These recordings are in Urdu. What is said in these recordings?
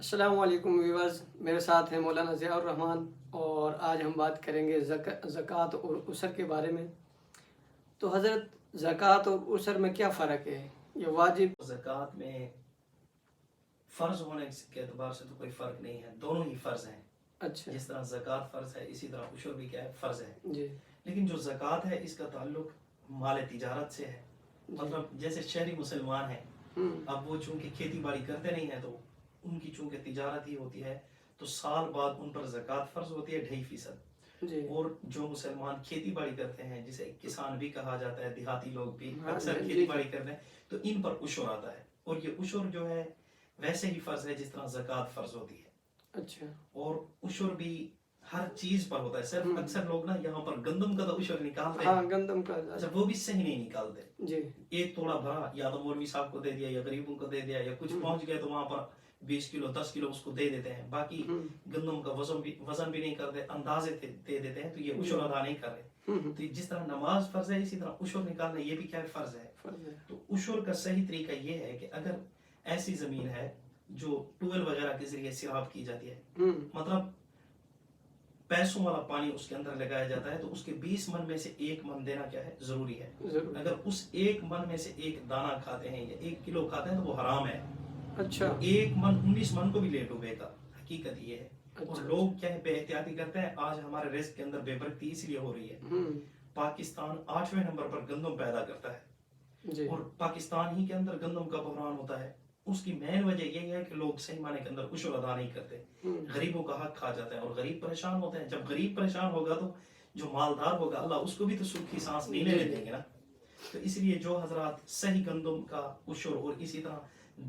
السلام علیکم ویورز، میرے ساتھ ہیں مولانا ضیاء الرحمن اور آج ہم بات کریں گے زکوٰۃ اور عشر کے بارے میں۔ تو حضرت، زکوٰۃ اور عشر میں کیا فرق ہے؟ یہ واجب زکوٰۃ میں فرض ہونے کے اعتبار سے تو کوئی فرق نہیں ہے، دونوں ہی فرض ہیں۔ اچھا جس طرح زکوٰۃ فرض ہے اسی طرح عشر بھی کیا ہے، فرض ہے۔ جی لیکن جو زکوٰۃ ہے اس کا تعلق مال تجارت سے ہے۔ مطلب جیسے شہری مسلمان ہیں، اب وہ چونکہ کھیتی باڑی کرتے نہیں ہیں تو ان کی چونکہ تجارت ہی ہوتی ہے تو سال بعد ان پر زکوٰۃ فرض ہوتی ہے 2.5%۔ جی اور جو مسلمان کھیتی باڑی کرتے ہیں، جسے کسان بھی کہا جاتا ہے، دیہاتی لوگ بھی ہاں، اکثر جی، کھیتی باڑی کرتے ہیں، تو ان پر عشر آتا ہے۔ اور یہ عشر جو ہے ویسے ہی فرض ہے جس طرح زکوٰۃ فرض ہوتی ہے۔ اچھا اور عشر بھی ہر چیز پر ہوتا ہے۔ صرف اکثر لوگ نا یہاں پر گندم کا تو عشر نکالتے ہاں، ہیں، گندم کا اچھا وہ بھی صحیح نہیں نکالتے۔ جی ایک توڑا بھرا یا تو مولوی صاحب کو دے دیا یا غریبوں کو دے دیا یا کچھ پہنچ گئے تو وہاں پر 20 کلو 10 کلو اس کو دے دیتے ہیں، باقی گندم کا وزن بھی نہیں کرتے، اندازے دے دیتے ہیں، تو یہ عشر ادا نہیں کر رہے۔ تو جس طرح نماز فرض ہے اسی طرح عشر نکالنا یہ بھی کیا فرض ہے۔ تو عشر کا صحیح طریقہ یہ ہے کہ اگر ایسی زمین ہے جو ٹویل وغیرہ کے ذریعے سیراب کی جاتی ہے، مطلب پیسوں والا پانی اس کے اندر لگایا جاتا ہے، تو اس کے 20 من میں سے 1 من دینا کیا ہے، ضروری ہے۔ اگر اس 1 من میں سے 1 دانہ کھاتے ہیں یا 1 کلو کھاتے ہیں تو وہ حرام ہے۔ اچھا 1 من 19 من کو بھی لے ڈوبے گا، حقیقت یہ ہے۔ اور لوگ کیا ہے، بے احتیاطی کرتے ہیں۔ آج ہمارے رزق کے اندر بے برکتی اس لیے ہو رہی ہے۔ پاکستان 8ویں نمبر پر گندم پیدا کرتا ہے، اور پاکستان ہی کے اندر گندم کا بحران ہوتا ہے۔ اس کی مین وجہ یہ ہے کہ لوگ صحیح معنی کے اندر عشر ادا نہیں کرتے، غریبوں کا حق کھا جاتے ہیں اور غریب پریشان ہوتے ہیں۔ جب غریب پریشان ہوگا تو جو مالدار ہوگا اللہ اس کو بھی تو سکھ کی سانس نہیں لینے دیں گے نا۔ تو اس لیے جو حضرات صحیح گندم کا عشر اور اسی طرح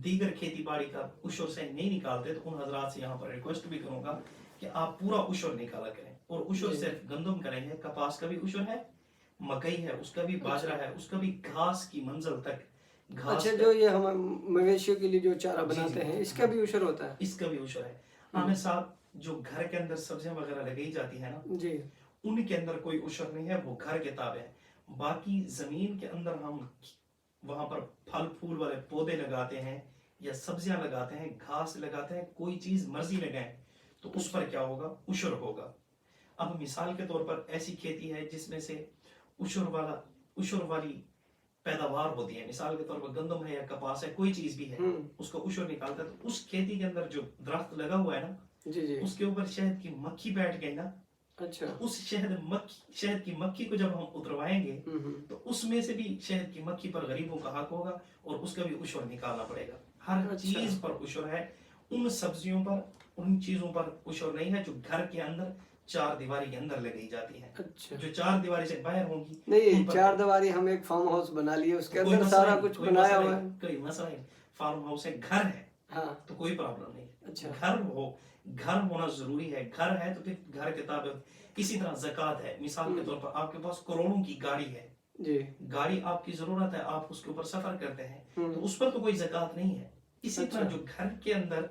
دیگر کھیتی باڑی کا عشر صحیح نہیں نکالتے تو ان حضرات سے یہاں پر ریکویسٹ بھی کروں گا کہ آپ پورا عشر نکالا کریں۔ اور عشر صرف گندم کا نہیں ہے، کپاس کا بھی عشر ہے، مکئی ہے، اس کا بھی باجرہ ہے، اس کا بھی گھاس کی منزل تک گھاس۔ اچھا، جو یہ ہم مویشیوں کے لیے جو چارہ بناتے ہیں اس کا بھی عشر ہوتا ہے؟ اس کا بھی عشر ہے۔ عامر صاحب، جو گھر کے اندر سبزیاں وغیرہ لگائی جاتی ہیں نا، جی ان کے اندر کوئی عشر نہیں ہے، وہ گھر کے تابع ہے۔ باقی زمین کے اندر ہم وہاں پر پھل پھول والے پودے لگاتے ہیں یا سبزیاں لگاتے ہیں، گھاس لگاتے ہیں، کوئی چیز مرضی لگائیں تو اس پر کیا ہوگا، عشر ہوگا۔ اب مثال کے طور پر ایسی کھیتی ہے جس میں سے عشر والی پیداوار ہوتی ہے، مثال کے طور پر گندم ہے یا کپاس ہے، کوئی چیز بھی ہے، اس کا عشر نکالتا ہے تو اس کھیتی کے اندر جو درخت لگا ہوا ہے نا، جی اس کے اوپر شہد کی مکھی بیٹھ گئی نا، اچھا تو اس شہد کی مکھی کو جب ہم اتروائیں گے تو اس میں سے بھی شہد کی مکھی پر غریبوں کا حق ہوگا اور اس کا بھی عشر نکالنا پڑے گا۔ ہر چیز پر عشر ہے، ان سبزیوں پر، ان چیزوں پر عشر نہیں ہے جو گھر کے اندر 4 دیواری کے اندر لگائی جاتی ہیں۔ اچھا، جو 4 دیواری سے باہر ہوں گی نہیں 4 دیواری ہم ایک فارم ہاؤس بنا لیے، اس کے اندر سارا کچھ بنایا ہوا ہے، کوئی مسئلہ نہیں۔ فارم ہاؤس ہے، گھر ہے، ہاں تو کوئی پرابلم نہیں۔ اچھا گھر ہونا ضروری ہے، گھر ہے تو پھر گھر کے تابع۔ اسی طرح زکوٰۃ ہے، مثال کے طور پر آپ کے پاس کروڑوں کی گاڑی ہے، جی گاڑی آپ کی ضرورت ہے، آپ اس کے اوپر سفر کرتے ہیں تو اس پر تو کوئی زکوٰۃ نہیں ہے۔ اسی طرح جو گھر کے اندر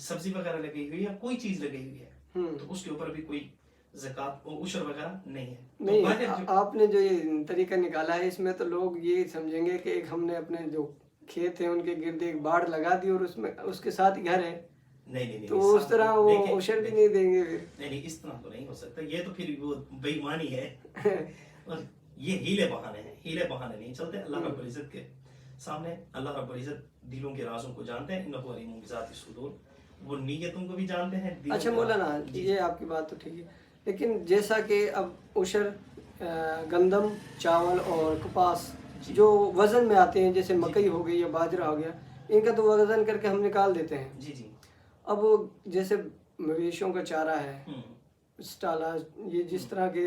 سبزی وغیرہ لگی ہوئی ہے یا کوئی چیز لگی ہوئی ہے تو اس کے اوپر بھی کوئی زکوٰۃ اور عشر وغیرہ نہیں ہے۔ نہیں، آپ نے جو یہ طریقہ نکالا ہے اس میں تو لوگ یہ سمجھیں گے کہ ایک ہم نے اپنے جو کھیت ہیں ان کے گرد ایک باڑ لگا دی اور اس میں اس کے ساتھ ہی گھر ہے، نہیں، تو اس طرح وہ عشر بھی نہیں دیں گے پھر۔ نہیں، اس طرح تو نہیں ہو سکتا، یہ تو پھر وہ بے ایمانی ہے اور یہ ہیلے بہانے ہیں، ہیلے بہانے نہیں چلتے۔ اللہ رب العزت کے سامنے اللہ رب العزت دلوں کے رازوں کو جانتے ہیں، انہ علیم بذات الصدور، وہ نیتوں کو بھی جانتے ہیں۔ اچھا مولانا، یہ آپ کی بات تو ٹھیک ہے، لیکن جیسا کہ اب عشر گندم، چاول اور کپاس جو وزن میں آتے ہیں، جیسے مکئی ہو گئی یا باجرہ ہو گیا، ان کا تو وزن کر کے ہم نکال دیتے ہیں۔ جی اب جیسے مویشیوں کا چارہ ہے، اسٹالا، یہ جس طرح کے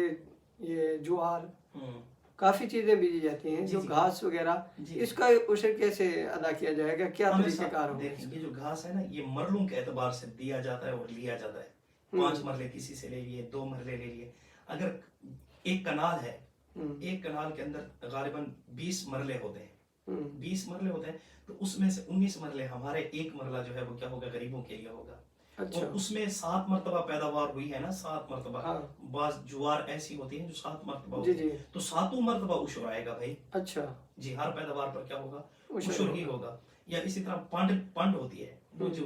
یہ جوار، کافی چیزیں بیجی جاتی ہیں، جو گھاس وغیرہ، اس کا عشر کیسے ادا کیا جائے گا، کیا طریقہ کار ہوگا؟ دیکھیں، یہ جو گھاس ہے نا، یہ مرلوں کے اعتبار سے دیا جاتا ہے اور لیا جاتا ہے۔ 5 مرلے کسی سے لے لیے، 2 مرلے لے لیے۔ اگر ایک کنال ہے، ایک کنال کے اندر غالباً 20 مرلے ہوتے ہیں، 20 مرلے ہوتے ہیں، تو اس میں سے 19 مرلے ہمارے، 1 مرلہ جو ہے وہ کیا ہوگا، غریبوں کے لیے ہوگا۔ اور اس میں 7 مرتبہ پیداوار ہوئی ہے نا، 7 مرتبہ، بعض جوار ایسی ہوتی ہیں جو 7 مرتبہ ہوتی ہیں، تو 7 مرتبہ عشر آئے گا بھائی۔ اچھا جی، ہر پیداوار پر کیا ہوگا، عشر ہی ہوگا۔ یا اسی طرح پنڈ ہوتی ہے، وہ جو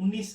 19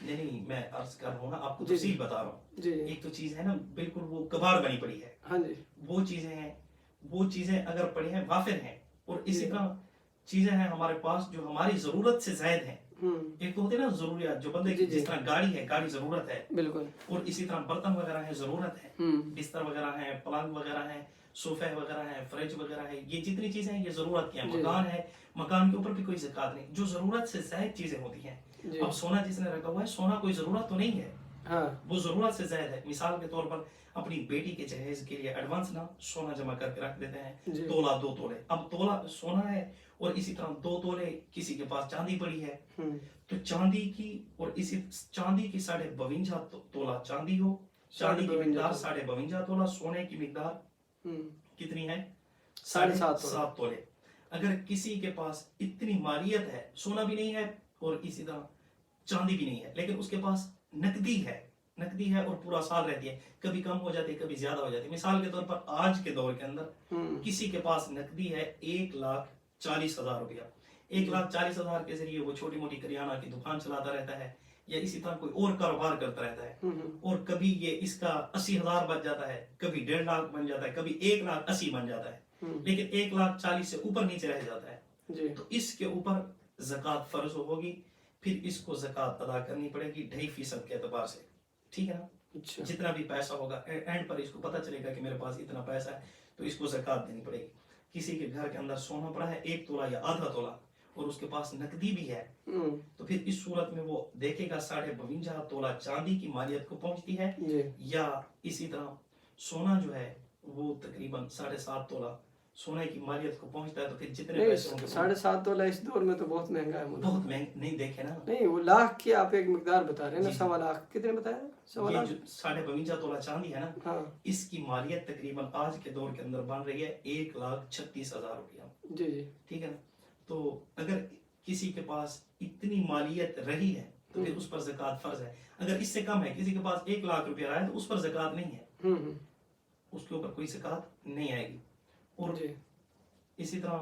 نہیں میں عرض کر رہا ہوں نا آپ کو جی تفصیل بتا رہا ہوں. جی ایک تو چیز ہے نا بالکل وہ کباڑ بنی پڑی ہے, ہاں جی وہ چیزیں ہیں, وہ چیزیں اگر پڑی ہیں وافر ہیں, اور اسی جی طرح چیزیں ہیں ہمارے پاس جو ہماری ضرورت سے زائد ہیں. ہوں ایک تو ہوتے ہیں نا ضروریات جو بندے جی کی, جی جس طرح گاڑی ہے, گاڑی ضرورت ہے, بالکل اور اسی طرح برتن وغیرہ ہیں ضرورت ہے, ہوں بستر وغیرہ ہیں, پلنگ وغیرہ ہیں, صوفے وغیرہ ہیں, فریج وغیرہ ہے, یہ جتنی چیزیں ہیں یہ ضرورت کی ہیں. جی مکان ہے, مکان کے اوپر بھی کوئی زکوٰۃ نہیں. جو ضرورت سے زائد چیزیں ہوتی ہیں, جی اب سونا جس نے رکھا ہوا ہے, سونا کوئی ضرورت تو نہیں ہے, ہاں وہ ضرورت سے زائد ہے. مثال کے طور پر اپنی بیٹی کے جہیز کے لیے ایڈوانس نہ سونا جمع کر کے رکھ دیتے ہیں, جی تولہ 2 تولے. اب تولہ سونا ہے اور اسی طرح 2 تولے کسی کے پاس چاندی پڑی ہے, ہوں تو چاندی کی, اور اسی چاندی کی 52.5 تولہ چاندی ہو, چاندی کی مقدار 52.5 تولہ, سونے کی مقدار ہوں کتنی ہے 7.5 7.5 تولے. اگر کسی کے پاس اتنی مالیت ہے, سونا بھی نہیں ہے اور اسی طرح چاندی بھی نہیں ہے, لیکن اس کے پاس نقدی ہے, نقدی ہے اور پورا سال رہتی ہے, کبھی کم ہو جاتی ہے کبھی زیادہ ہو جاتی ہے. مثال کے طور پر آج کے دور کے اندر ہوں کسی کے پاس نقدی ہے 1,40,000 روپیہ, 1,40,000 کے ذریعے وہ چھوٹی موٹی کریانہ کی دکان چلاتا رہتا ہے, یا اسی طرح کوئی اور کاروبار کرتا رہتا ہے, ہوں اور کبھی یہ اس کا 80,000 بن جاتا ہے, کبھی 1.5 لاکھ بن جاتا ہے, کبھی 1,80,000 بن جاتا ہے, ہوں لیکن 1,40,000 سے اوپر نیچے رہ جاتا ہے. جی تو اس کے اوپر زکوٰۃ فرض ہوگی, پھر اس کو زکوٰۃ ادا کرنی پڑے گی 2.5% کے اعتبار سے, ٹھیک ہے نا. اچھا جتنا بھی پیسہ ہوگا اینڈ پر اس کو پتہ چلے گا کہ میرے پاس اتنا پیسہ ہے, تو اس کو زکوٰۃ دینی پڑے گی. کسی کے گھر کے اندر سونا پڑا ہے 1 تولہ یا آدھا تولہ, اور اس کے پاس نقدی بھی ہے, ہوں تو پھر اس صورت میں وہ دیکھے گا 52.5 تولہ چاندی کی مالیت کو پہنچتی ہے, جی یا اسی طرح سونا جو ہے وہ تقریباً 7.5 تولہ سونے کی مالیت کو پہنچتا ہے. تو پھر جتنے پیسے ہوں نہیں گے 7.5 تولہ اس دور میں تو بہت مہنگا ہے مولانا. بہت مہنگے نہیں دیکھے نا, نہیں وہ لاکھ کی آپ ایک مقدار بتا رہے ہیں نا, جی. 1.25 لاکھ کتنے بتایا, 1.25 یہ لاکھ جو 52.5 تولہ چاندی ہے نا, ہاں اس کی مالیت تقریباً آج کے دور کے اندر بن رہی ہے 1,36,000 روپیہ, جی جی ٹھیک ہے نا. تو اگر کسی کے پاس اتنی مالیت رہی ہے تو پھر اس پر زکوٰۃ فرض ہے. اگر اس سے کم ہے, کسی کے پاس 1 لاکھ روپیہ رہا ہے, تو اس پر زکوٰۃ نہیں ہے, ہوں اس کے اوپر کوئی زکوٰۃ نہیں آئے گی. اور جی اسی طرح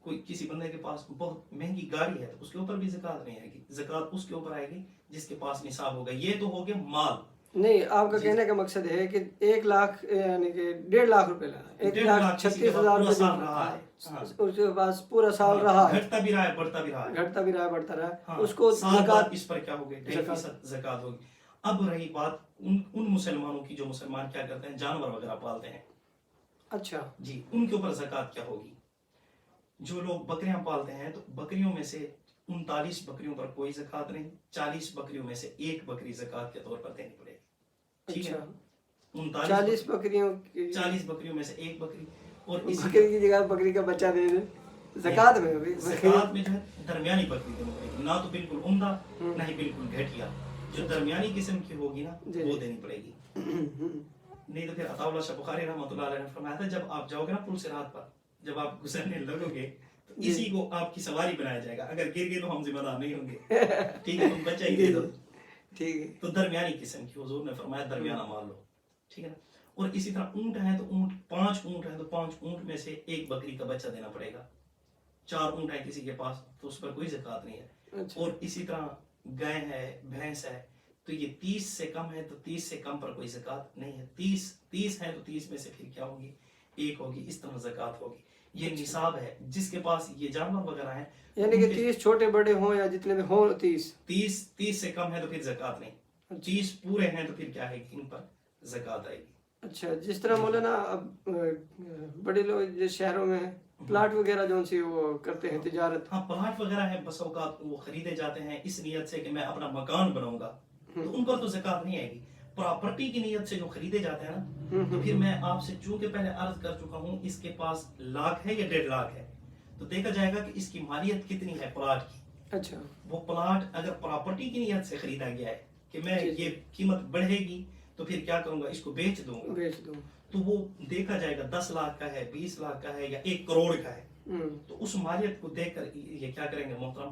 کوئی کسی بندے کے پاس بہت مہنگی گاڑی ہے, تو اس کے اوپر بھی زکوٰۃ نہیں آئے گی. زکوٰۃ اس کے اوپر آئے گی جس کے پاس نصاب ہوگا. یہ تو ہو گیا مال. نہیں آپ کا جی. کہنے کا مقصد ہے کہ 1 لاکھ یعنی کہ 1.5 لاکھ روپے لگا, 1,36,000 پورا سال روپے رہا ہے, اس کے پاس پورا سال رہا ہے, گھٹتا بھی رہا ہے بڑھتا بھی رہا ہے, گھٹتا بھی رہا ہے بڑھتا رہا ہے, ہاں, اس کو سال بعد زکوٰۃ اس پر کیا ہوگی 2.5% زکوٰۃ ہوگی. اب رہی بات ان مسلمانوں کی جو مسلمان کیا کرتے ہیں, جانور وغیرہ پالتے ہیں, اچھا جی, ان کے اوپر زکوٰۃ کیا ہوگی. جو لوگ بکریاں پالتے ہیں, تو بکریوں میں سے 39 بکریوں پر کوئی زکوٰۃ نہیں, 40 بکریوں میں سے 1 بکری زکوٰۃ کے طور پر دینی پڑے گی, ٹھیک ہے. اچھا 40 بکریوں 40 بکریوں میں سے 1 بکری, اور اسی بکری کی جگہ بکری کا بچہ دے دے زکوٰۃ میں ہوگی. زکوٰۃ میں جو ہے درمیانی بکری دینی پڑے گی, نہ تو بالکل عمدہ نہ ہی بالکل گھٹیا, جو درمیانی قسم کی ہوگی نا وہ دینی پڑے گی. نہیں تو پھر عطا اللہ شاہ بخاری رحمۃ اللہ علیہ نے فرمایا تھا, جب آپ جاؤ گے نا پل صراط پر, جب آپ گزرنے لگو گے تو اسی کو آپ کی سواری بنایا جائے گا, اگر گر گئے تو ہم ذمہ دار نہیں ہوں گے, ٹھیک ہے, تم بچہ ہی دے دو, ٹھیک ہے. تو درمیانی قسم کی, حضور نے فرمایا درمیانہ مان لو, ٹھیک ہے نا. اور اسی طرح اونٹ ہیں تو اونٹ 5 اونٹ ہیں تو 5 اونٹ میں سے 1 بکری کا بچہ دینا پڑے گا. 4 اونٹ ہیں کسی کے پاس تو اس پر کوئی زکوٰۃ نہیں ہے. اور اسی طرح گائے ہے, بھینس ہے, تو یہ 30 سے کم ہے تو 30 سے کم پر کوئی زکوٰۃ نہیں ہے. 30 ہے تو 30 میں سے پھر کیا ہوگی, 1 ہوگی, اس طرح زکوٰۃ ہوگی. یہ نصاب ہے. جس کے پاس یہ جانور وغیرہ ہیں, یعنی کہ 30 چھوٹے بڑے ہوں یا جتنے بھی ہوں 30 سے کم ہے تو پھر زکوٰۃ نہیں, 30 پورے ہیں تو پھر کیا ہے, ان پر زکوٰۃ آئے گی. اچھا, جس طرح مولانا اب بڑے لوگ شہروں میں پلاٹ وغیرہ جو سی وہ کرتے ہیں تجارت, ہاں پلاٹ وغیرہ ہے, بس اوقات وہ خریدے جاتے ہیں اس نیت سے کہ میں اپنا مکان بناؤں گا, تو ان پر تو زکوٰۃ نہیں آئے گی. پراپرٹی کی نیت سے جو خریدے جاتے ہیں نا, تو پھر میں آپ سے چونکہ پہلے عرض کر چکا ہوں, اس کے پاس لاکھ ہے یا 1.5 لاکھ ہے, تو دیکھا جائے گا کہ اس کی مالیت کتنی ہے پلاٹ کی. اچھا, وہ پلاٹ اگر پراپرٹی کی نیت سے خریدا گیا ہے کہ میں یہ قیمت بڑھے گی تو پھر کیا کروں گا, اس کو بیچ دوں گا, تو وہ دیکھا جائے گا 10 لاکھ کا ہے, 20 لاکھ کا ہے یا 1 کروڑ کا ہے. تو اس مالیت کو دیکھ کر یہ کیا کریں گے محترم,